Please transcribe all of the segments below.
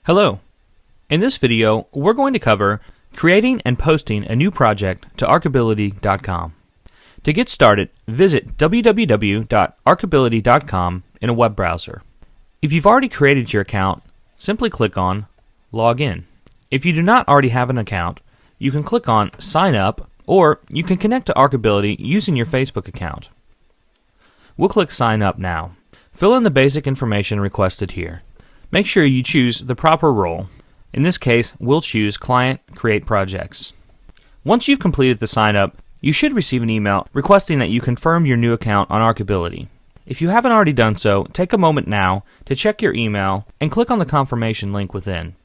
Hello. In this video, we're going to cover creating and posting a new project to Archability.com. To get started, visit www.archability.com in a web browser. If you've already created your account, simply click on Log In. If you do not already have an account, you can click on Sign Up, or you can connect to Archability using your Facebook account. We'll click Sign Up now. Fill in the basic information requested here. Make sure you choose the proper role. In this case, we'll choose Client Create Projects. Once you've completed the sign up, you should receive an email requesting that you confirm your new account on Archability. If you haven't already done so, take a moment now to check your email and click on the confirmation link within.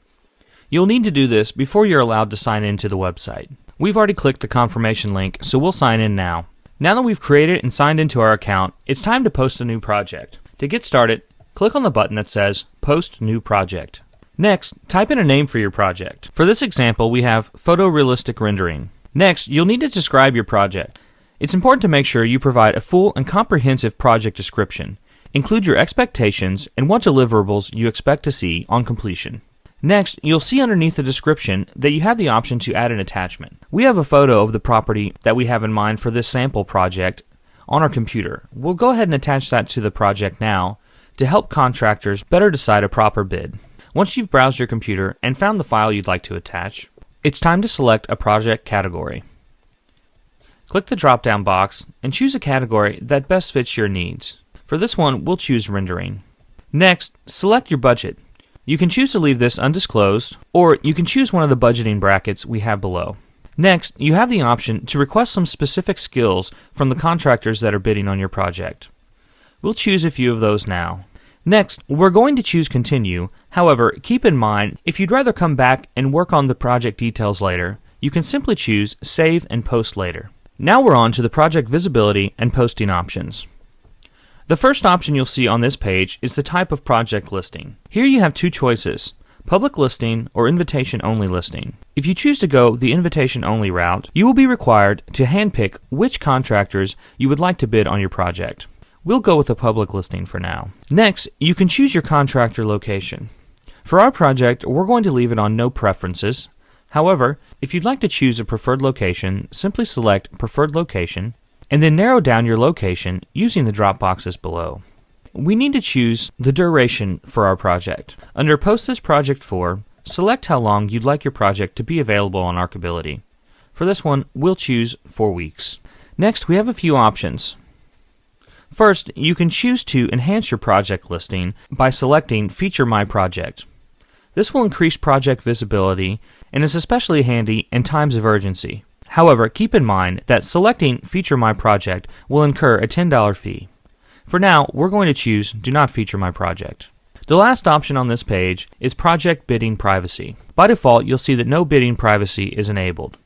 You'll need to do this before you're allowed to sign in to the website. We've already clicked the confirmation link, so we'll sign in now. Now that we've created and signed into our account, it's time to post a new project. To get started, click on the button that says Post New Project. Next, type in a name for your project. For this example, we have Photorealistic Rendering. Next, you'll need to describe your project. It's important to make sure you provide a full and comprehensive project description. Include your expectations and what deliverables you expect to see on completion. Next, you'll see underneath the description that you have the option to add an attachment. We have a photo of the property that we have in mind for this sample project on our computer. We'll go ahead and attach that to the project now to help contractors better decide a proper bid. Once you've browsed your computer and found the file you'd like to attach, it's time to select a project category. Click the drop-down box and choose a category that best fits your needs. For this one, we'll choose rendering. Next, select your budget. You can choose to leave this undisclosed, or you can choose one of the budgeting brackets we have below. Next, you have the option to request some specific skills from the contractors that are bidding on your project. We'll choose a few of those now. Next, we're going to choose Continue. However, keep in mind, if you'd rather come back and work on the project details later, you can simply choose Save and Post Later. Now we're on to the project visibility and posting options. The first option you'll see on this page is the type of project listing. Here you have two choices, public listing or invitation-only listing. If you choose to go the invitation-only route, you will be required to handpick which contractors you would like to bid on your project. We'll go with a public listing for now. Next, you can choose your contractor location. For our project, we're going to leave it on No Preferences. However, if you'd like to choose a preferred location, simply select Preferred Location, and then narrow down your location using the drop boxes below. We need to choose the duration for our project. Under Post This Project For, select how long you'd like your project to be available on Archability. For this one, we'll choose 4 weeks. Next, we have a few options. First, you can choose to enhance your project listing by selecting Feature My Project. This will increase project visibility and is especially handy in times of urgency. However, keep in mind that selecting Feature My Project will incur a $10 fee. For now, we're going to choose Do Not Feature My Project. The last option on this page is Project Bidding Privacy. By default, you'll see that no bidding privacy is enabled.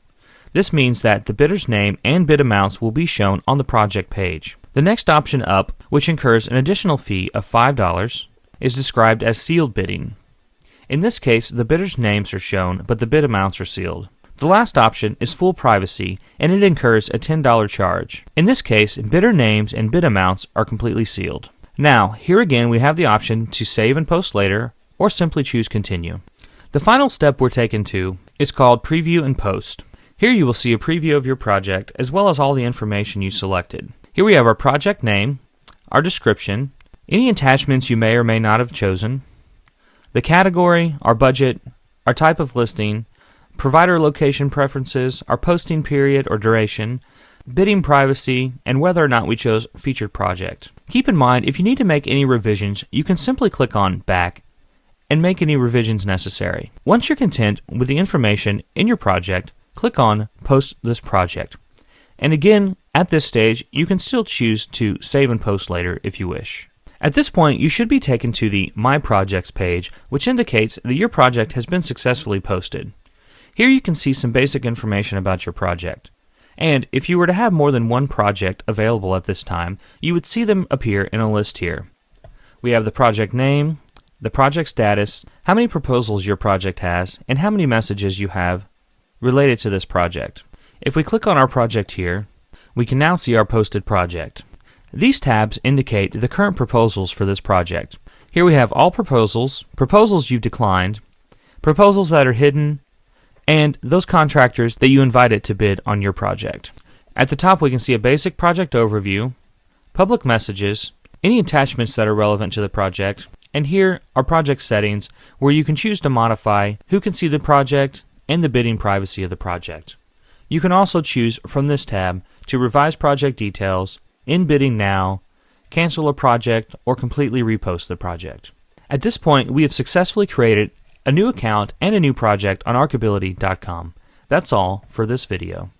This means that the bidder's name and bid amounts will be shown on the project page. The next option up, which incurs an additional fee of $5, is described as sealed bidding. In this case, the bidders' names are shown, but the bid amounts are sealed. The last option is full privacy, and it incurs a $10 charge. In this case, bidder names and bid amounts are completely sealed. Now, here again we have the option to save and post later, or simply choose Continue. The final step we're taken to is called Preview and Post. Here you will see a preview of your project, as well as all the information you selected. Here we have our project name, our description, any attachments you may or may not have chosen, the category, our budget, our type of listing, provider location preferences, our posting period or duration, bidding privacy, and whether or not we chose featured project. Keep in mind, if you need to make any revisions, you can simply click on Back and make any revisions necessary. Once you're content with the information in your project, click on Post This Project. And again, at this stage, you can still choose to save and post later if you wish. At this point, you should be taken to the My Projects page, which indicates that your project has been successfully posted. Here you can see some basic information about your project. And if you were to have more than one project available at this time, you would see them appear in a list here. We have the project name, the project status, how many proposals your project has, and how many messages you have related to this project. If we click on our project here, we can now see our posted project. These tabs indicate the current proposals for this project. Here we have all proposals, proposals you've declined, proposals that are hidden, and those contractors that you invited to bid on your project. At the top we can see a basic project overview, public messages, any attachments that are relevant to the project, and here are project settings where you can choose to modify who can see the project and the bidding privacy of the project. You can also choose from this tab to revise project details, end bidding now, cancel a project, or completely repost the project. At this point, we have successfully created a new account and a new project on Archability.com. That's all for this video.